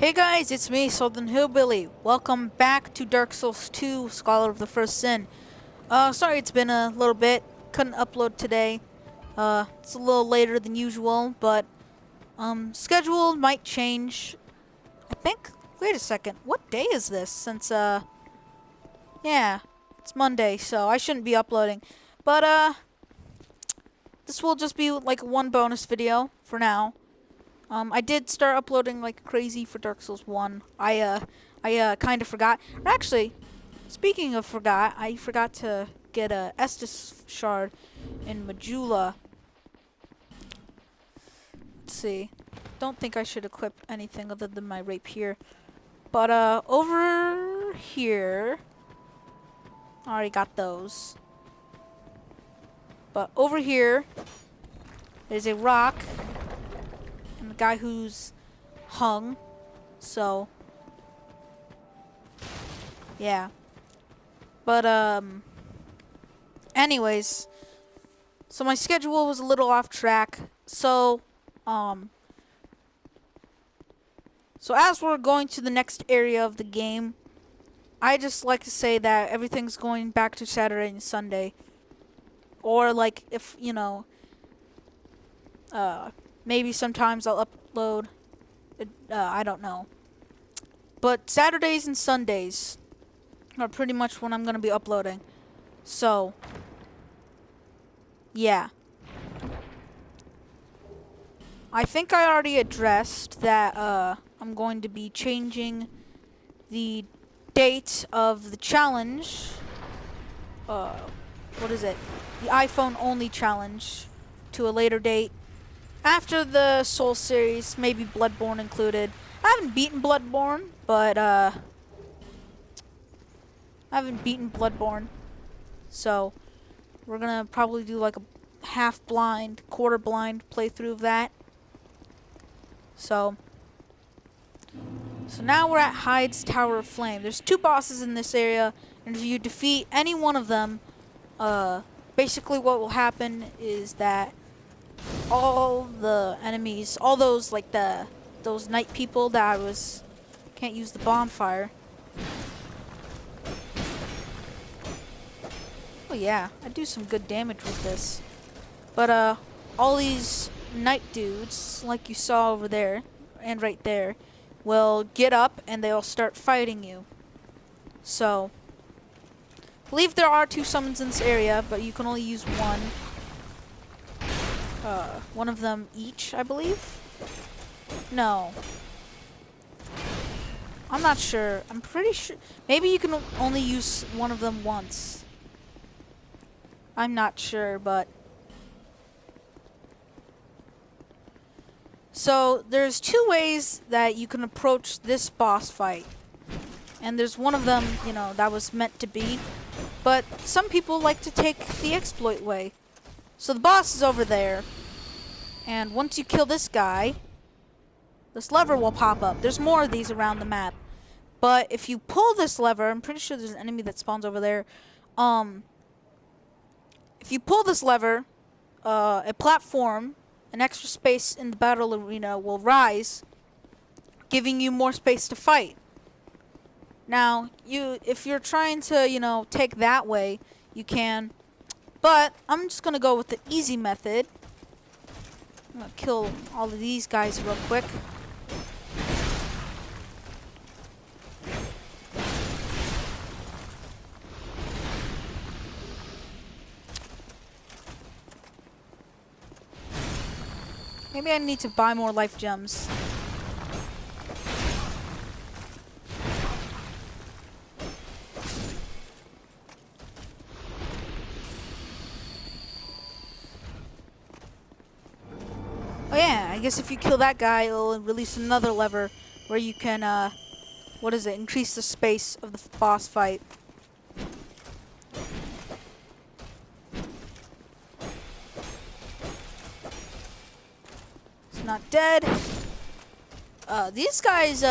Hey guys, it's me, Suthernhillbilly. Welcome back to Dark Souls 2, Scholar of the First Sin. Sorry it's been a little bit. Couldn't upload today. It's a little later than usual, but, schedule might change. I think, wait a second, what day is this? Since, yeah, it's Monday, so I shouldn't be uploading. But, this will just be like one bonus video for now. I did start uploading like crazy for Dark Souls 1. I kind of forgot. Actually, speaking of forgot, I forgot to get a Estus shard in Majula. Let's see. Don't think I should equip anything other than my rapier. But, over here, I already got those. But over here, there's a rock. And the guy who's hung, so yeah. But anyways, so my schedule was a little off track. So as we're going to the next area of the game, I just like to say that everything's going back to Saturday and Sunday, or like if you know, maybe sometimes I'll upload, I don't know. But Saturdays and Sundays are pretty much when I'm going to be uploading. So, yeah. I think I already addressed that I'm going to be changing the date of the challenge. What is it? The iPhone only challenge to a later date. After the Soul series, maybe Bloodborne included. I haven't beaten Bloodborne, but so we're gonna probably do like a half-blind, quarter-blind playthrough of that. So now we're at Hyde's Tower of Flame. There's two bosses in this area, and if you defeat any one of them, basically what will happen is that all the enemies, all those like those night people that can't use the bonfire. Oh yeah, I do some good damage with this. But all these night dudes, like you saw over there and right there, will get up and they'll start fighting you. So I believe there are two summons in this area, but you can only use one. One of them each, I believe? No. I'm not sure. I'm pretty sure. Maybe you can only use one of them once. I'm not sure, but... So, there's two ways that you can approach this boss fight. And there's one of them, you know, that was meant to be. But some people like to take the exploit way. So the boss is over there. And once you kill this guy, this lever will pop up. There's more of these around the map. But if you pull this lever, I'm pretty sure there's an enemy that spawns over there. If you pull this lever, a platform, an extra space in the battle arena will rise, giving you more space to fight. Now, if you're trying to, you know, take that way, you can. But I'm just gonna go with the easy method. I'm gonna kill all of these guys real quick. Maybe I need to buy more life gems. Oh yeah, I guess if you kill that guy, it'll release another lever where you can, what is it? Increase the space of the boss fight. It's not dead. These guys,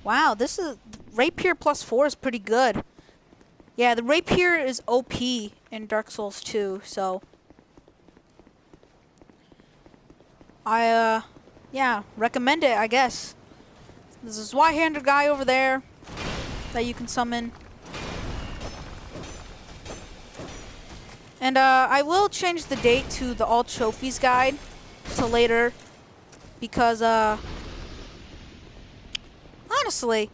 wow, this is... Rapier +4 is pretty good. Yeah, the Rapier is OP in Dark Souls 2, so... yeah, recommend it, I guess. There's this white-handed guy over there that you can summon. And I will change the date to the all trophies guide to later because honestly,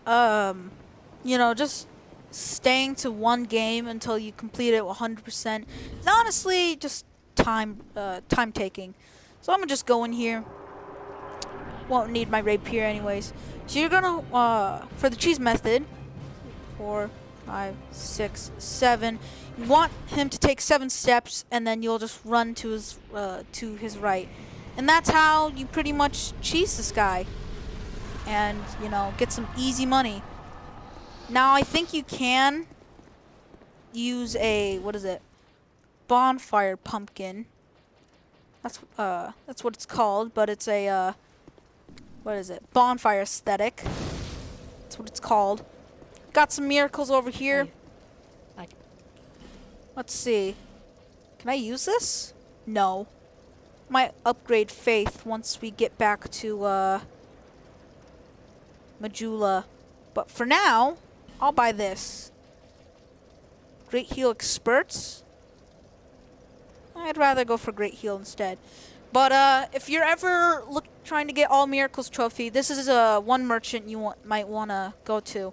you know, just staying to one game until you complete it 100% is honestly just time taking. So I'm gonna just go in here. Won't need my rapier anyways. So you're gonna for the cheese method, 4, 5, 6, 7. You want him to take 7 steps, and then you'll just run to his right, and that's how you pretty much cheese this guy, and you know, get some easy money. Now I think you can use a bonfire pumpkin. That's what it's called, but it's a bonfire aesthetic. That's what it's called. Got some miracles over here. Let's see. Can I use this? No. Might upgrade faith once we get back to Majula. But for now, I'll buy this. Great Heal Experts. I'd rather go for Great Heal instead. But if you're ever trying to get all miracles trophy, this is one merchant you might want to go to.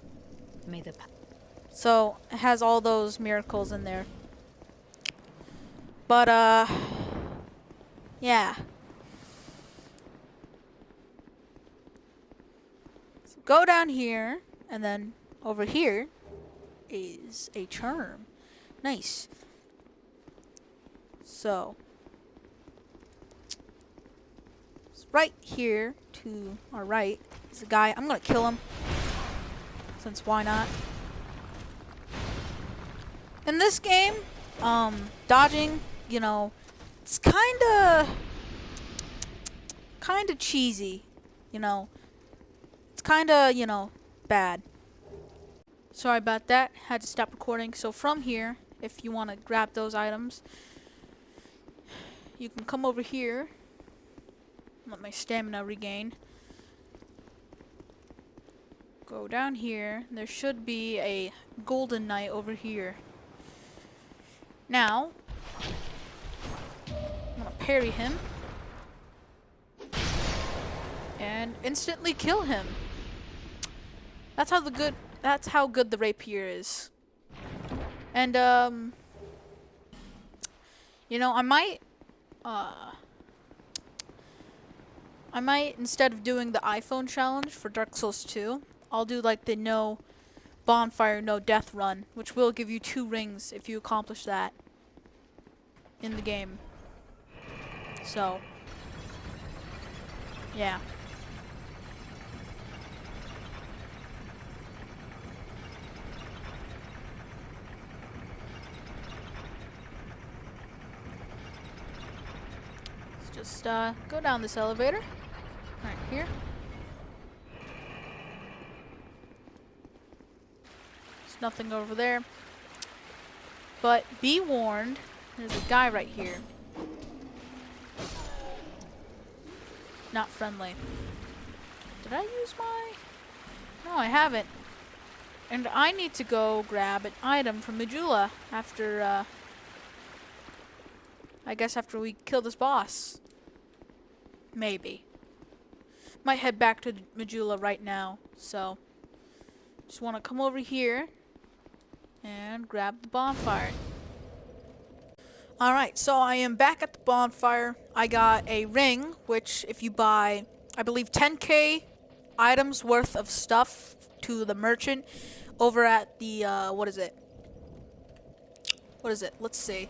So it has all those miracles in there. But yeah. So go down here, and then over here is a charm. Nice. So right here to our right is a guy. I'm gonna kill him, since why not? In this game, dodging, you know, it's kinda cheesy, you know. It's kinda, you know, bad. Sorry about that. Had to stop recording. So from here, if you want to grab those items, you can come over here. Let my stamina regain. Go down here. There should be a golden knight over here. Now, I'm gonna parry him and instantly kill him. That's how good the rapier is. And you know, I might instead of doing the iPhone challenge for Dark Souls 2, I'll do like the no bonfire, no death run, which will give you 2 rings if you accomplish that in the game. So, yeah. Let's just go down this elevator. Right here. There's nothing over there. But be warned, there's a guy right here. Not friendly. Did I use my... No, I haven't. And I need to go grab an item from Majula after, I guess after we kill this boss. Maybe. Might head back to Majula right now, so... Just want to come over here and grab the bonfire. Alright, so I am back at the bonfire. I got a ring, which if you buy, I believe 10k items worth of stuff to the merchant over at the, what is it? Let's see.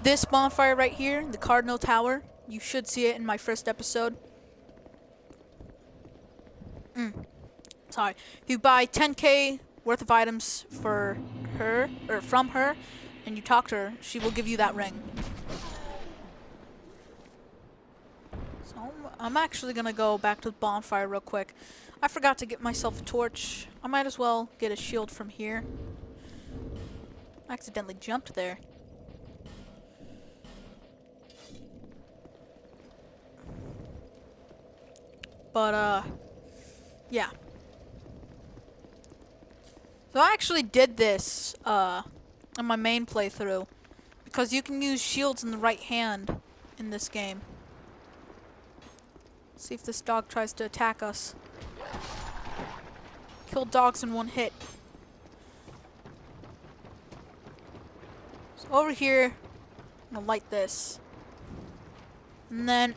This bonfire right here, the Cardinal Tower. You should see it in my first episode. Sorry. If you buy 10k worth of items for her, or from her, and you talk to her, she will give you that ring. So I'm actually gonna go back to the bonfire real quick. I forgot to get myself a torch. I might as well get a shield from here. I accidentally jumped there. But, yeah. So I actually did this, in my main playthrough. Because you can use shields in the right hand in this game. See if this dog tries to attack us. Kill dogs in one hit. So over here, I'm gonna light this. And then...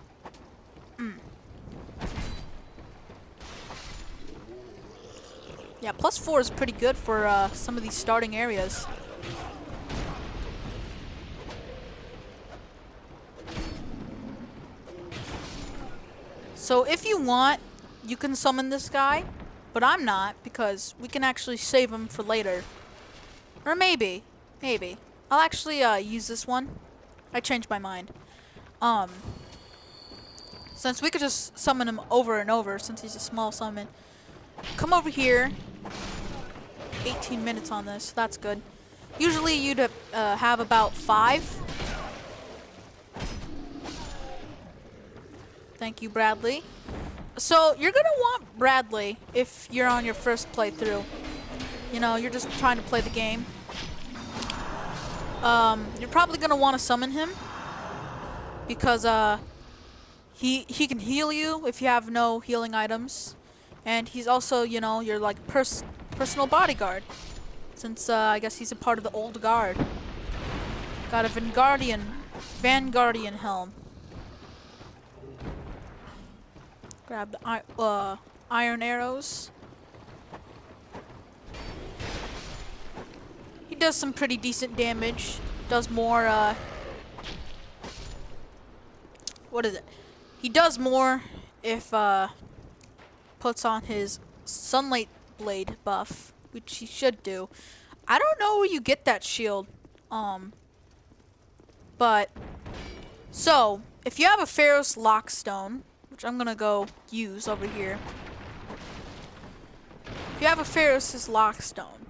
Yeah, +4 is pretty good for some of these starting areas. So if you want, you can summon this guy, but I'm not, because we can actually save him for later. Or maybe. I'll actually use this one. I changed my mind. Since we could just summon him over and over, since he's a small summon. Come over here. 18 minutes on this, that's good. Usually you'd have about 5. Thank you, Bradley. So, you're gonna want Bradley if you're on your first playthrough. You know, you're just trying to play the game. You're probably gonna want to summon him. Because, he can heal you if you have no healing items. And he's also, you know, your, like, personal bodyguard. Since, I guess he's a part of the old guard. Got a Vanguardian helm. Grab the iron arrows. He does some pretty decent damage. Does more, what is it? He does more if, puts on his Sunlight Blade buff, which he should do. I don't know where you get that shield. But, so, if you have a Pharaoh's Lockstone, which I'm gonna go use over here. If you have a Pharaoh's Lockstone,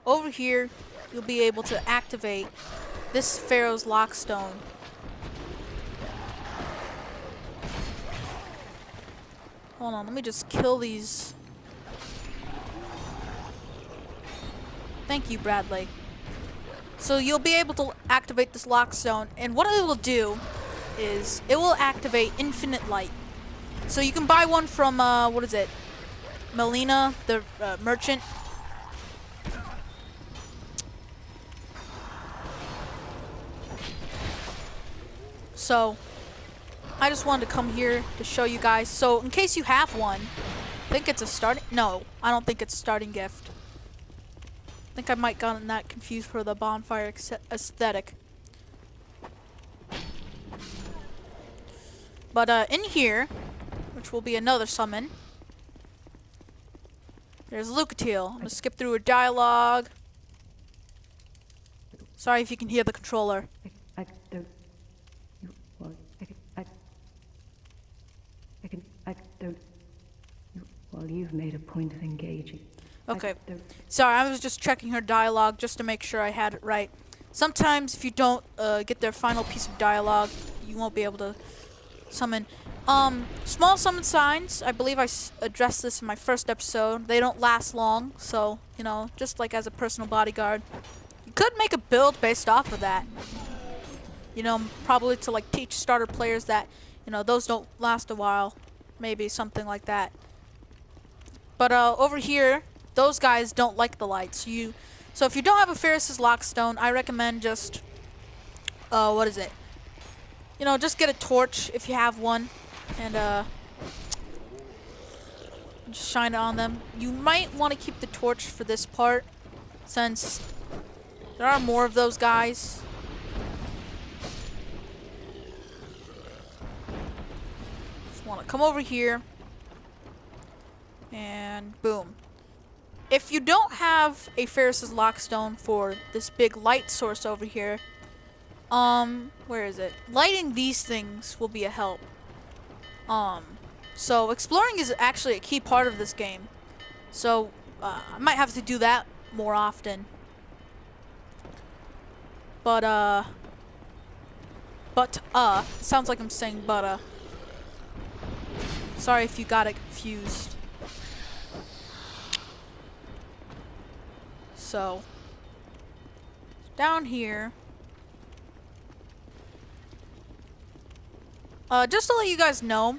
over here you'll be able to activate this Pharaoh's Lockstone. Hold on, let me just kill these. Thank you, Bradley. So you'll be able to activate this Lockstone, and what it will do is it will activate infinite light. So you can buy one from what is it? Melina, the merchant. So I just wanted to come here to show you guys. So in case you have one, I think it's a starting. No, I don't think it's a starting gift. I think I might gotten that confused for the bonfire aesthetic. But in here, which will be another summon, there's Lucatiel. I'm gonna skip through her dialogue. Sorry if you can hear the controller. I don't. Well, you've made a point of engaging. Okay. Sorry, I was just checking her dialogue just to make sure I had it right. Sometimes if you don't get their final piece of dialogue, you won't be able to summon. Small summon signs, I believe I addressed this in my first episode. They don't last long, so, you know, just like as a personal bodyguard. You could make a build based off of that. You know, probably to like teach starter players that, you know, those don't last a while. Maybe something like that. But over here, those guys don't like the lights. So if you don't have a Pharaoh's Lockstone, I recommend just what is it? You know, just get a torch if you have one, and just shine it on them. You might want to keep the torch for this part, since there are more of those guys. Just want to come over here, and boom. If you don't have a Pharaoh's Lockstone for this big light source over here, where is it? Lighting these things will be a help. So exploring is actually a key part of this game. So, I might have to do that more often. But, sounds like I'm saying but, Sorry if you got it confused. So, down here. Just to let you guys know,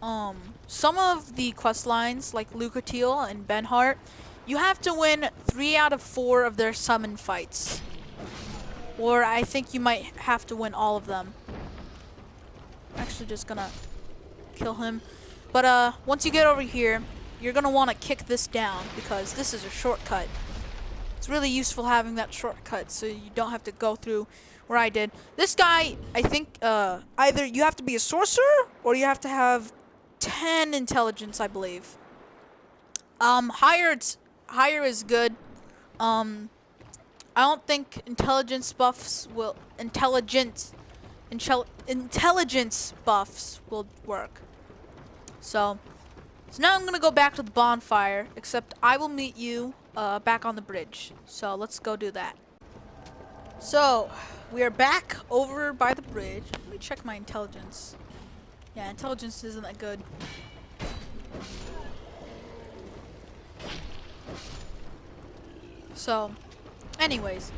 some of the quest lines, like Lucatiel and Benhart, you have to win 3 out of 4 of their summon fights. Or I think you might have to win all of them. Actually just gonna kill him. But once you get over here, you're gonna want to kick this down because this is a shortcut. It's really useful having that shortcut so you don't have to go through where I did. This guy, I think either you have to be a sorcerer or you have to have 10 intelligence, I believe. Higher is good. I don't think intelligence buffs will intelligence buffs will work. So now I'm gonna go back to the bonfire, except I will meet you back on the bridge. So let's go do that. So we are back over by the bridge. Let me check my intelligence. Yeah, intelligence isn't that good. So, anyways,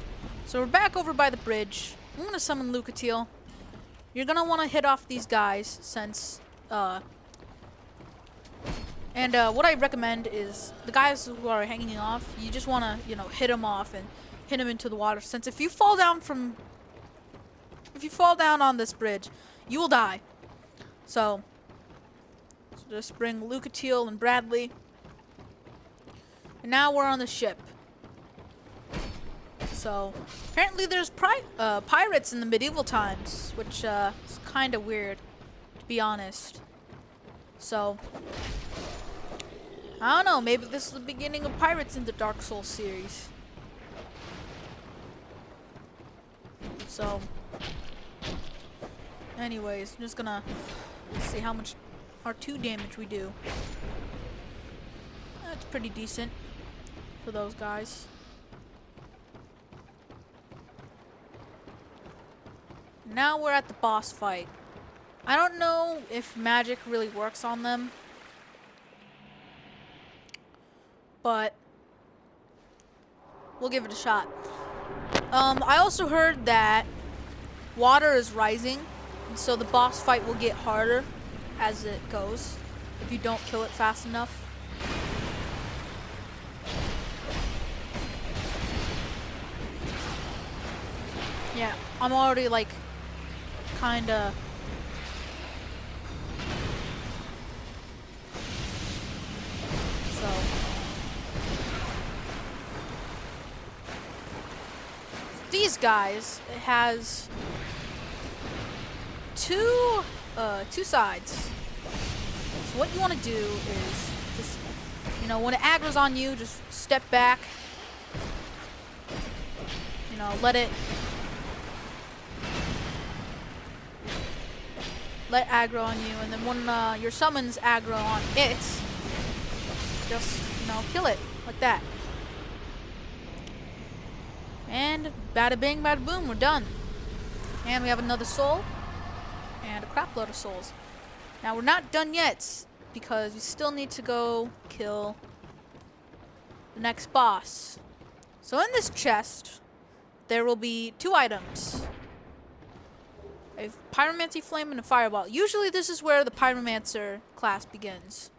so we're back over by the bridge. I'm gonna summon Lucatiel. You're gonna want to hit off these guys since what I recommend is the guys who are hanging off, you just want to, hit them off and hit them into the water, since if you fall down on this bridge, you will die. So just bring Lucatiel and Bradley. And now we're on the ship. So apparently there's pirates in the medieval times, which is kind of weird, to be honest. So I don't know, maybe this is the beginning of pirates in the Dark Souls series. So anyways, I'm just gonna see how much R2 damage we do. That's pretty decent for those guys. Now we're at the boss fight. I don't know if magic really works on them, but we'll give it a shot. I also heard that water is rising, and so the boss fight will get harder as it goes if you don't kill it fast enough. Yeah, I'm already like kinda these guys, it has two sides. So what you want to do is just, when it aggro's on you, just step back. Let aggro on you, and then when your summons aggro on it, just, kill it like that. And bada bing, bada boom, we're done. And we have another soul. And a crap load of souls. Now we're not done yet, because we still need to go kill the next boss. So in this chest, there will be 2 items. A pyromancy flame and a fireball. Usually this is where the pyromancer class begins.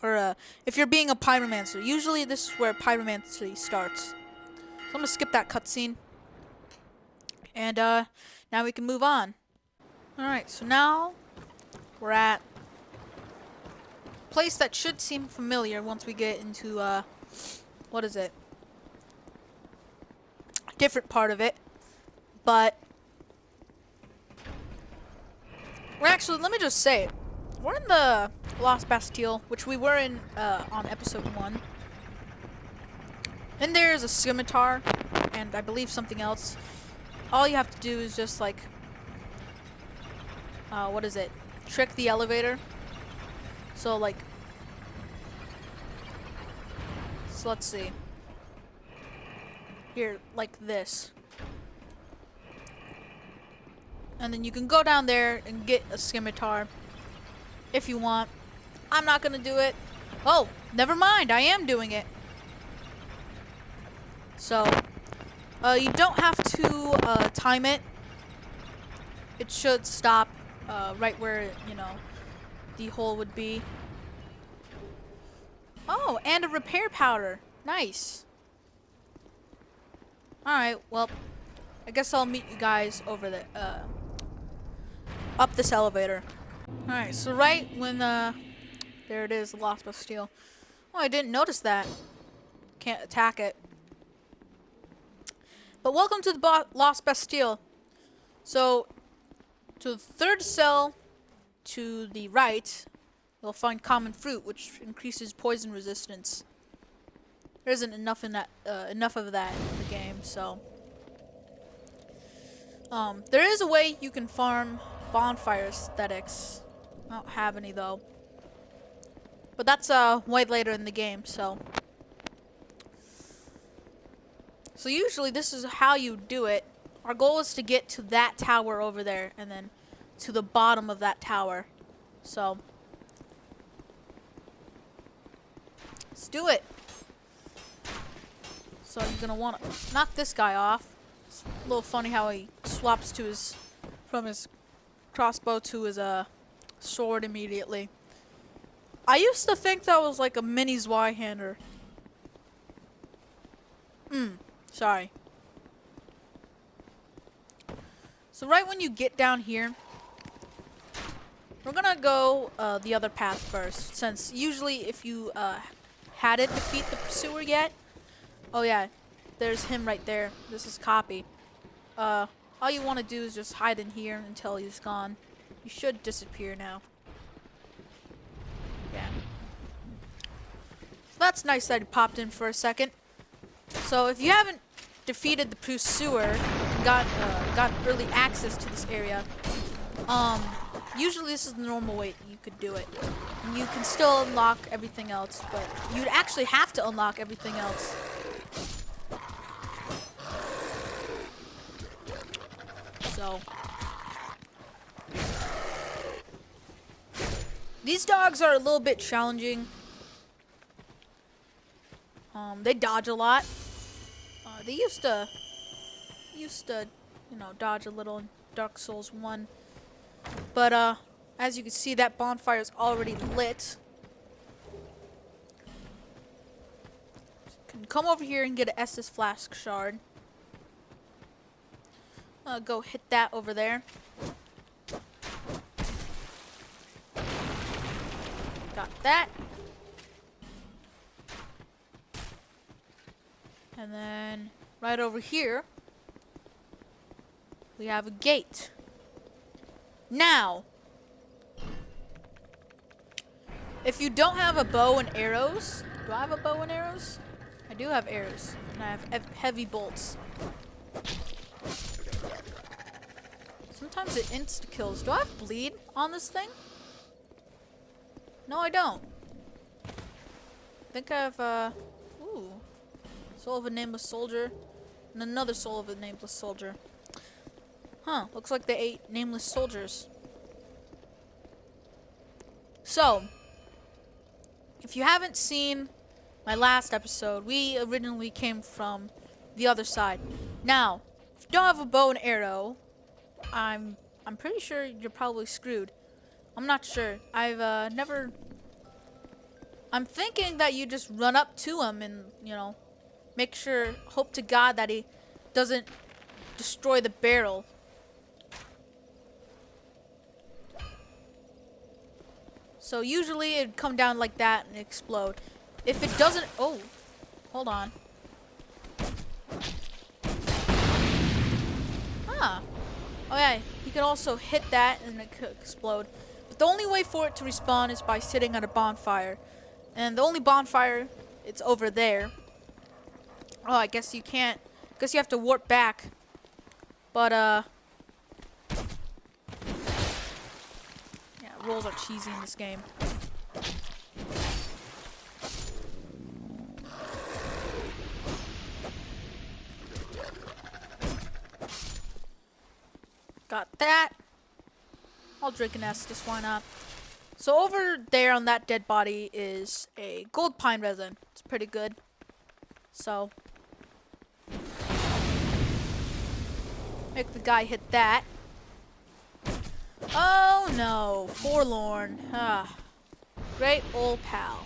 Or if you're being a pyromancer, usually this is where pyromancy starts. So I'm gonna skip that cutscene. And now we can move on. Alright, so now we're at a place that should seem familiar once we get into what is it? A different part of it. But we're actually, let me just say it. We're in the Lost Bastille, which we were in on episode 1. And there's a scimitar, and I believe something else. All you have to do is just like, what is it? Trick the elevator. So like, so let's see. Here, like this. And then you can go down there and get a scimitar. if you want. I'm not gonna do it. Oh, never mind. I am doing it. So, you don't have to time it. It should stop right where, you know, the hole would be. Oh, and a repair powder. Nice. Alright, well, I guess I'll meet you guys over the, up this elevator. Alright, so right when, there it is, the Lost Bastille. Oh, I didn't notice that. Can't attack it. But welcome to the Lost Bastille. So, to the third cell to the right, you'll find common fruit, which increases poison resistance. There isn't enough in that, enough of that in the game, so. There is a way you can farm bonfire aesthetics. I don't have any though. But that's way later in the game, so. So usually this is how you do it. Our goal is to get to that tower over there and then to the bottom of that tower. So let's do it. So you're gonna want to knock this guy off. It's a little funny how he swaps to his from his crossbow to his sword immediately. I used to think that was like a mini Zweihander. Sorry. So right when you get down here, we're gonna go the other path first, since usually if you hadn't defeat the pursuer yet, oh yeah, there's him right there. This is copy. All you want to do is just hide in here until he's gone. You should disappear now. Yeah. So that's nice that he popped in for a second. So if you haven't defeated the pursuer and got early access to this area, usually this is the normal way you could do it. And you can still unlock everything else, but you'd actually have to unlock everything else. So these dogs are a little bit challenging. They dodge a lot. They used to, you know, dodge a little in Dark Souls 1. But, as you can see, that bonfire is already lit. You can come over here and get an Estus Flask Shard. Go hit that over there. Got that. And then right over here, we have a gate. Now, if you don't have a bow and arrows, do I have a bow and arrows? I do have arrows, and I have heavy bolts. Sometimes it insta-kills. Do I have bleed on this thing? No, I don't. I think I have, ooh. Soul of a Nameless Soldier. And another Soul of a Nameless Soldier. Huh, looks like they ate Nameless Soldiers. So, if you haven't seen my last episode, we originally came from the other side. Now, if you don't have a bow and arrow, I'm pretty sure you're probably screwed. I'm not sure. I've never... I'm thinking that you just run up to him and, you know, make sure, hope to God that he doesn't destroy the barrel. So usually it'd come down like that and explode. If it doesn't, oh, hold on. Ah, oh yeah, you can also hit that and it could explode. But the only way for it to respawn is by sitting at a bonfire. And the only bonfire, it's over there. Oh, I guess you can't. I guess you have to warp back. But, yeah, rolls are cheesy in this game. Got that. I'll drink an Estus, why not? So over there on that dead body is a gold pine resin. It's pretty good. So make the guy hit that. Oh no, forlorn. Ah, great old pal.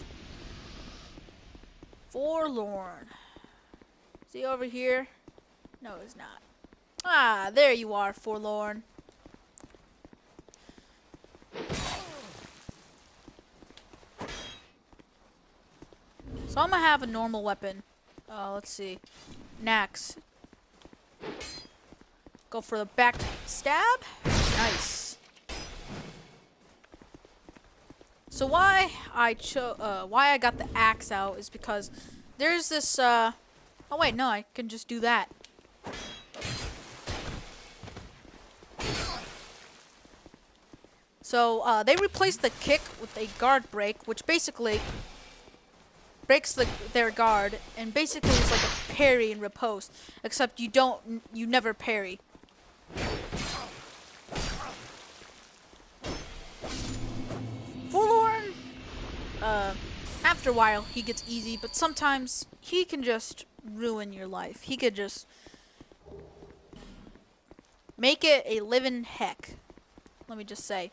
Forlorn. Is he over here? No, he's not. Ah, there you are, forlorn. So I'm gonna have a normal weapon. Let's see. An axe. Go for the back stab. Nice. So why I got the axe out is because there's this oh wait, no, I can just do that. So they replaced the kick with a guard break, which basically breaks their guard and basically is like a parry and riposte, except you never parry. Forlorn, after a while he gets easy, but sometimes he can just ruin your life. He could just make it a living heck. Let me just say.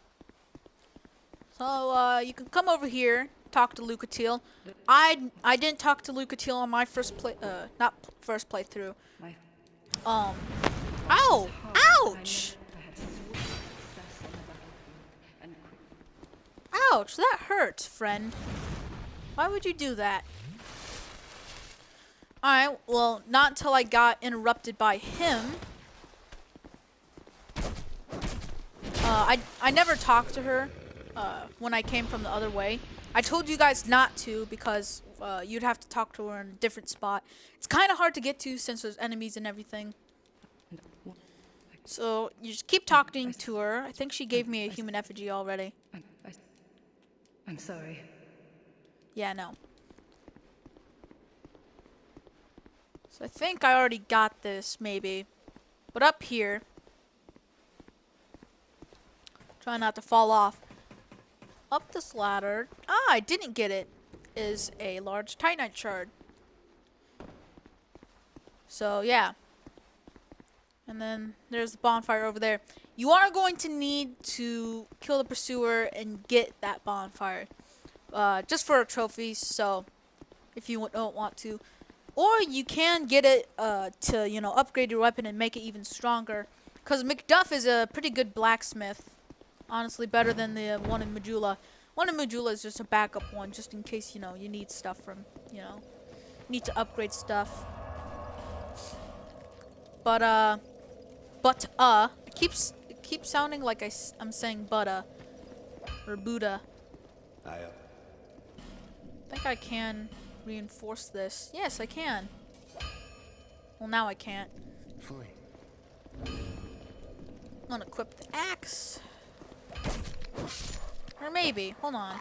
So you can come over here, talk to Lucatiel. I didn't talk to Lucatiel on my not first playthrough. Ow! Ouch! Ouch, that hurts, friend. Why would you do that? Alright, well, not until I got interrupted by him. I never talked to her when I came from the other way. I told you guys not to because you'd have to talk to her in a different spot. It's kind of hard to get to since there's enemies and everything. So you just keep talking to her. I think she gave me a human effigy already. I'm sorry. Yeah, no. So I think I already got this, maybe. But up here, try not to fall off. Up this ladder, I didn't get it, is a large Titanite shard. So yeah. And then there's the bonfire over there. You are going to need to kill the pursuer and get that bonfire. Just for trophies, so if you don't want to. Or you can get it to, you know, upgrade your weapon and make it even stronger. Because Macduff is a pretty good blacksmith. Honestly, better than the one in Majula. One in Majula is just a backup one, just in case, you know, you need stuff from, you know, need to upgrade stuff. But, it keeps sounding like I'm saying butta. Or Buddha. I think I can reinforce this. Yes, I can. Well, now I can't. Fine. I'm gonna equip the axe. Or maybe. Hold on.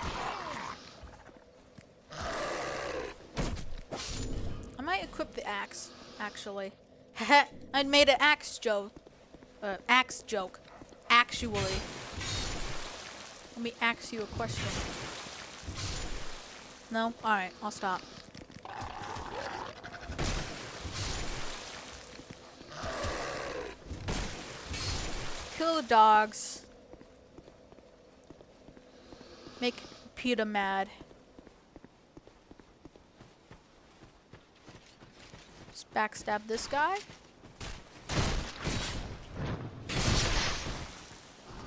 I might equip the axe, actually. I made an axe joke. Actually. Let me ask you a question. No? Alright, I'll stop. Kill the dogs. Make PETA mad. Just backstab this guy.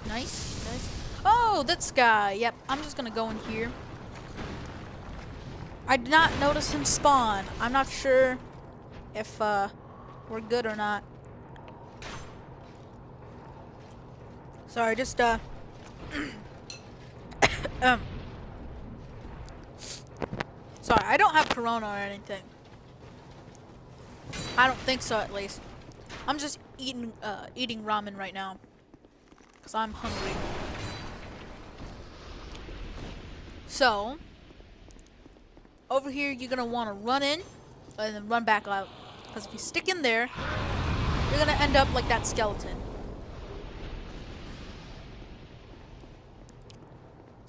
Nice, nice. Oh, this guy. Yep, I'm just gonna go in here. I did not notice him spawn. I'm not sure if we're good or not. Sorry, just sorry, I don't have corona or anything. I don't think so, at least. I'm just eating ramen right now. Because I'm hungry. So, over here you're going to want to run in and then run back out. Because if you stick in there, you're going to end up like that skeleton.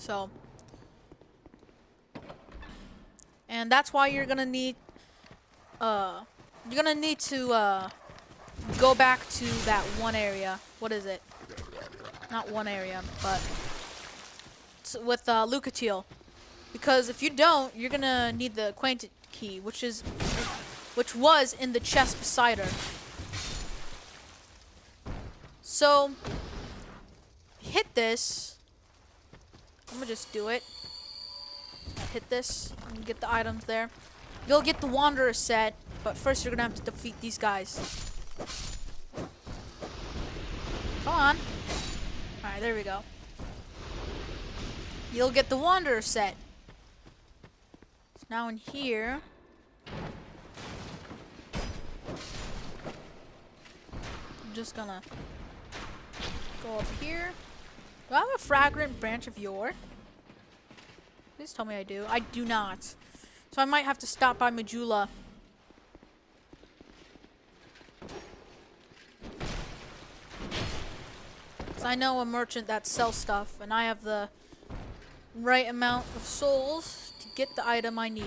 So, and that's why you're gonna need to go back to that one area. What is it? Not one area, but with Lucatiel. Because if you don't, you're gonna need the acquaintance key, which was in the chest beside her. So hit this. I'm gonna just do it. Hit this and get the items there. You'll get the Wanderer set, but first you're gonna have to defeat these guys. Come on. Alright, there we go. You'll get the Wanderer set. So now in here, I'm just gonna go up here. Do I have a fragrant branch of yore? Please tell me I do. I do not. So I might have to stop by Majula. Because I know a merchant that sells stuff, and I have the right amount of souls to get the item I need.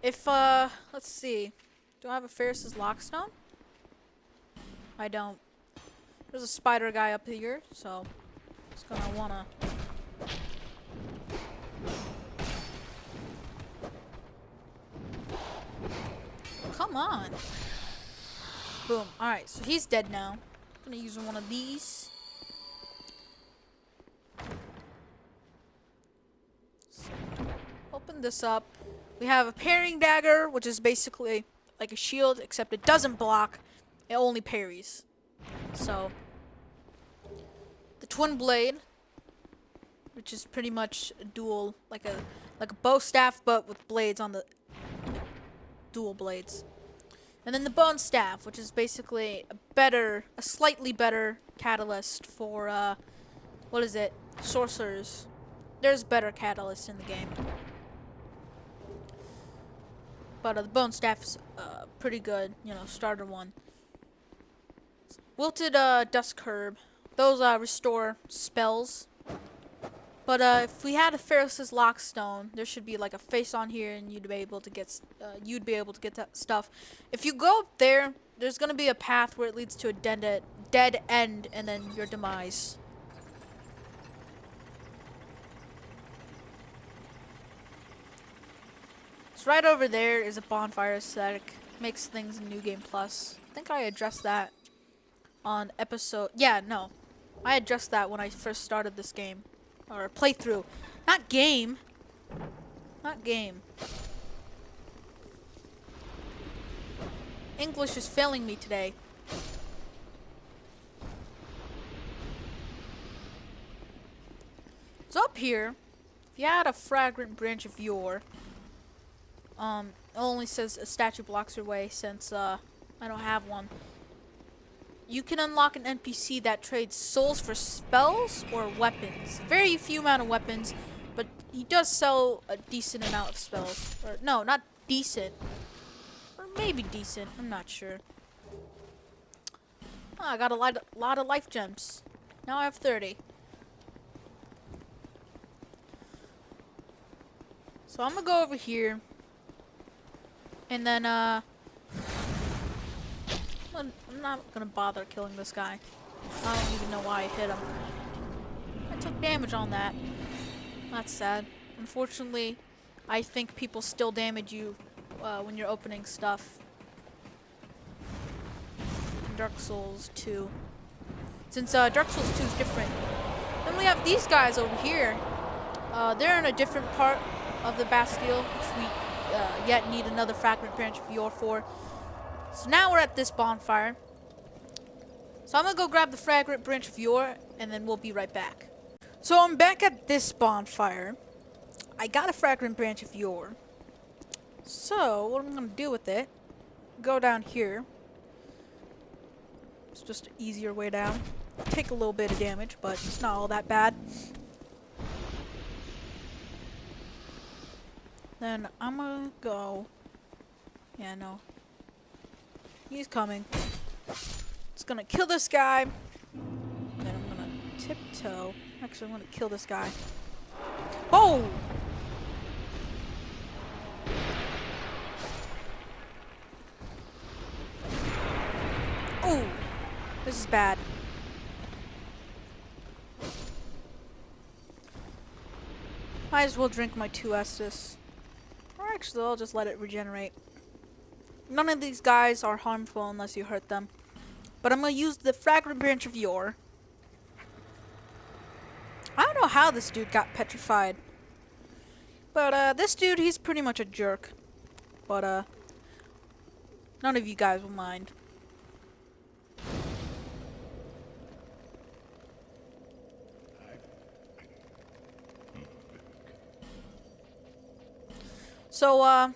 If, let's see. Do I have a Ferris's Lockstone? I don't. There's a spider guy up here, so just gonna wanna... Come on. Boom. Alright, so he's dead now. I'm gonna use one of these. So, open this up. We have a parrying dagger, which is basically like a shield, except it doesn't block. It only parries. So, the twin blade, which is pretty much a dual, like a bow staff, but with blades on the dual blades. And then the bone staff, which is basically a slightly better catalyst for what is it? Sorcerers. There's better catalysts in the game. But the bone staff is pretty good, you know, starter one. Wilted Dusk Herb. Those restore spells. But if we had a Ferris's Lockstone, there should be like a face on here, and you'd be able to get that stuff. If you go up there, there's gonna be a path where it leads to a dead end, and then your demise. So right over there is a bonfire aesthetic. Makes things in New Game Plus. I think I addressed that on episode... Yeah, no. I addressed that when I first started this game. Or playthrough. Not game. Not game. English is failing me today. So up here, if you had a fragrant branch of yore, it only says a statue blocks your way since I don't have one. You can unlock an NPC that trades souls for spells or weapons. Very few amount of weapons, but he does sell a decent amount of spells. Or no, not decent. Or maybe decent. I'm not sure. Oh, I got a lot of life gems. Now I have 30. So I'm gonna go over here. And then, I'm not gonna bother killing this guy. I don't even know why I hit him. I took damage on that. That's sad. Unfortunately, I think people still damage you when you're opening stuff. In Dark Souls 2. Since Dark Souls 2 is different. Then we have these guys over here. They're in a different part of the Bastille, which we yet need another fragrant branch of yore for. So now we're at this bonfire. So I'm gonna go grab the fragrant branch of yore, and then we'll be right back. So I'm back at this bonfire. I got a fragrant branch of yore. So what I'm gonna do with it, go down here. It's just an easier way down. Take a little bit of damage, but it's not all that bad. Then I'm gonna go... Yeah, no. He's coming. It's gonna kill this guy. Then I'm gonna tiptoe Actually, I'm gonna kill this guy. Oh! Oh! This is bad. Might as well drink my 2 Estus. Or actually, I'll just let it regenerate. None of these guys are harmful unless you hurt them. But I'm gonna use the Fragrant Branch of Yore. I don't know how this dude got petrified. But, this dude, he's pretty much a jerk. But, none of you guys will mind. So,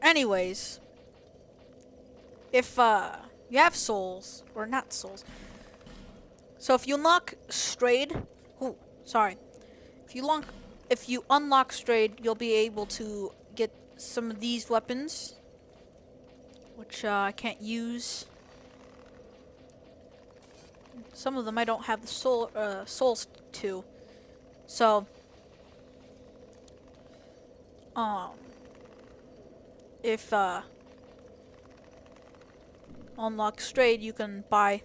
anyways, if, you have souls, or not souls. So if you unlock Strayed, sorry. If you unlock Strayed, you'll be able to get some of these weapons, which, I can't use. Some of them I don't have the souls to. So, if, unlock Strayed, you can buy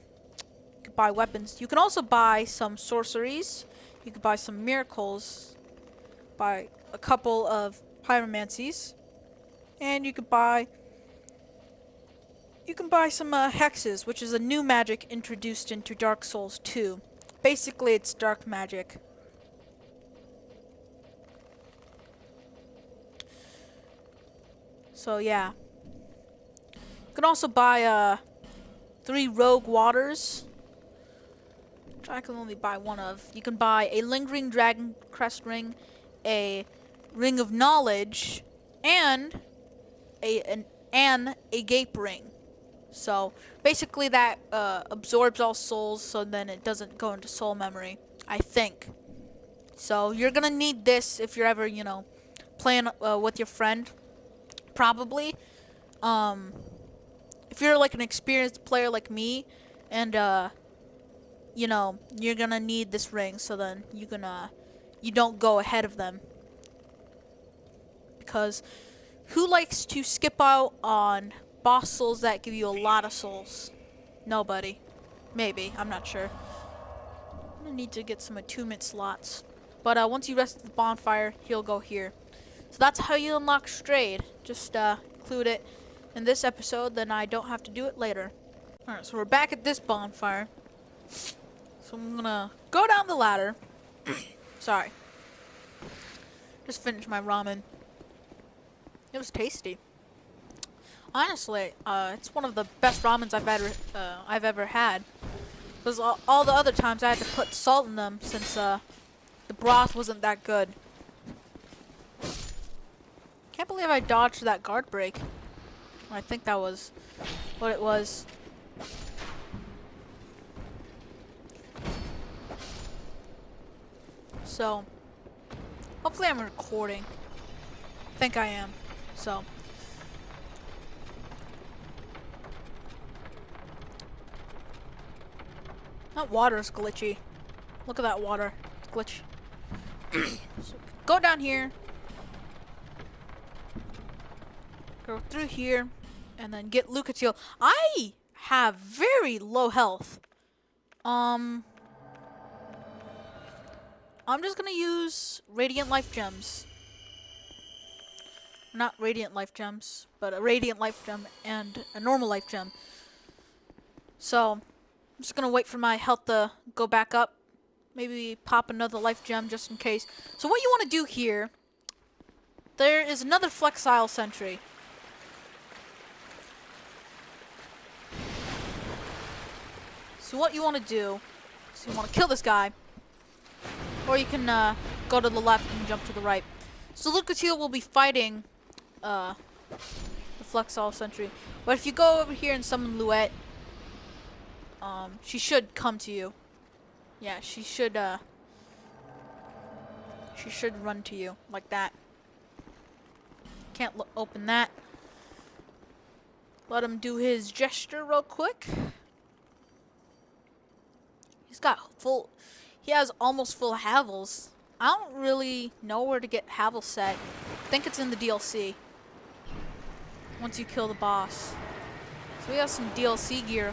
weapons. You can also buy some sorceries. You can buy some miracles. Buy a couple of pyromancies. And you can buy some hexes, which is a new magic introduced into Dark Souls 2. Basically, it's dark magic. So yeah. You can also buy 3 rogue waters, which I can only buy 1 of. You can buy a lingering dragon crest ring, a ring of knowledge, and a gape ring. So basically that absorbs all souls, so then it doesn't go into soul memory, I think. So you're gonna need this if you're ever, you know, playing with your friend. Probably. If you're like an experienced player like me, and you know, you're gonna need this ring, so then you don't go ahead of them. Because who likes to skip out on boss souls that give you a lot of souls? Nobody. Maybe, I'm not sure. I'm gonna need to get some attunement slots. But once you rest at the bonfire, he'll go here. So that's how you unlock Strayed. Just include it in this episode, then I don't have to do it later. Alright, so we're back at this bonfire. So I'm gonna go down the ladder. Sorry. Just finished my ramen. It was tasty. Honestly, it's one of the best ramens I've ever had. Because all the other times I had to put salt in them since the broth wasn't that good. Can't believe I dodged that guard break. I think that was what it was. So, hopefully I'm recording. I think I am. So. That water is glitchy. Look at that water. It's glitch. So, go down here. Go through here. And then get Lucatiel. I have very low health. I'm just gonna use Radiant Life Gems. Not Radiant Life Gems, but a Radiant Life Gem and a normal Life Gem. So, I'm just gonna wait for my health to go back up. Maybe pop another Life Gem just in case. So what you want to do here, there is another Flexile Sentry. So what you want to do is you want to kill this guy. Or you can go to the left and jump to the right. So Lucatiel will be fighting the Flexile Sentry. But if you go over here and summon Luette, she should come to you. Yeah, she should run to you like that. Can't open that. Let him do his gesture real quick. He's got full... He has almost full Havels. I don't really know where to get Havel set. I think it's in the DLC. Once you kill the boss. So we have some DLC gear.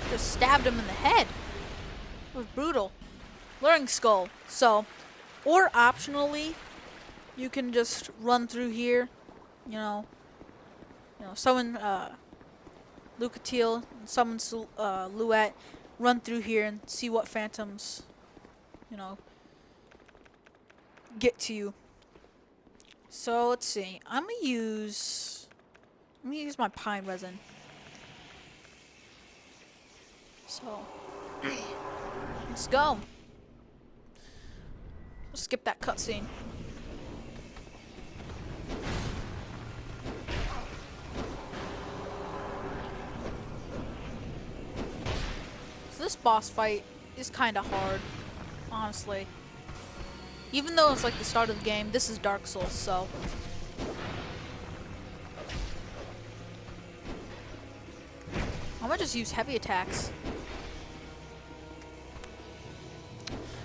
Just stabbed him in the head. It was brutal. Luring Skull. So, or optionally, you can just run through here. Summon Lucatiel, summon Luet, run through here and see what phantoms, get to you. So let's see. I'm gonna use my pine resin. So let's go. Let's skip that cutscene. So this boss fight is kind of hard, honestly. Even though it's like the start of the game, this is Dark Souls, so. I'm gonna just use heavy attacks.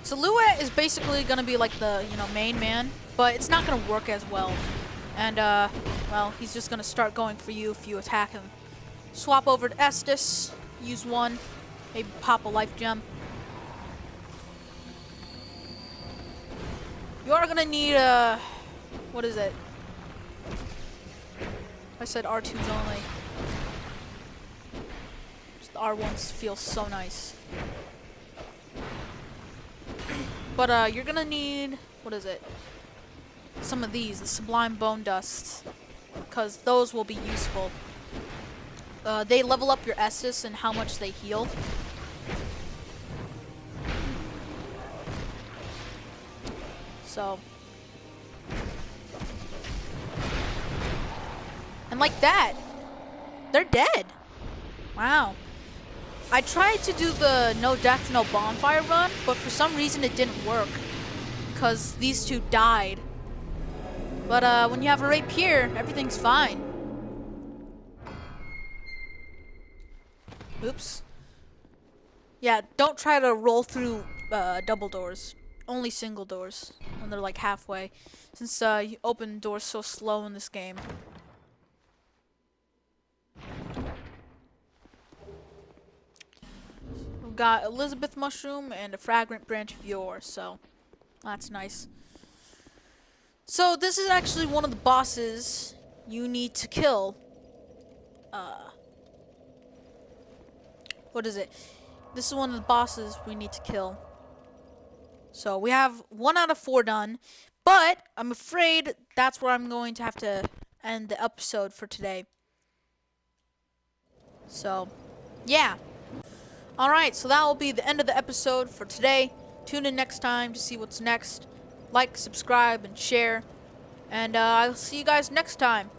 So Luet is basically gonna be like the, main man, but it's not gonna work as well. And, well, he's just gonna start going for you if you attack him. Swap over to Estus, use one, maybe pop a life gem. You are gonna need, what is it? I said R2s only. Just the R1s feel so nice. But, you're gonna need, what is it? Some of these, the Sublime Bone Dusts, because those will be useful. They level up your Estus and how much they heal. So. And like that, they're dead. Wow. I tried to do the no death, no bonfire run, but for some reason it didn't work. Because these two died. But when you have a rapier, everything's fine. Oops. Yeah, don't try to roll through double doors. Only single doors. When they're like halfway. Since you open doors so slow in this game. We've got Elizabeth Mushroom and a Fragrant Branch of Yore, so that's nice. So this is actually one of the bosses you need to kill. What is it? This is one of the bosses we need to kill. So we have 1 out of 4 done, but I'm afraid that's where I'm going to have to end the episode for today. So, yeah. Alright, so that will be the end of the episode for today. Tune in next time to see what's next. Like, subscribe, and share. And I'll see you guys next time.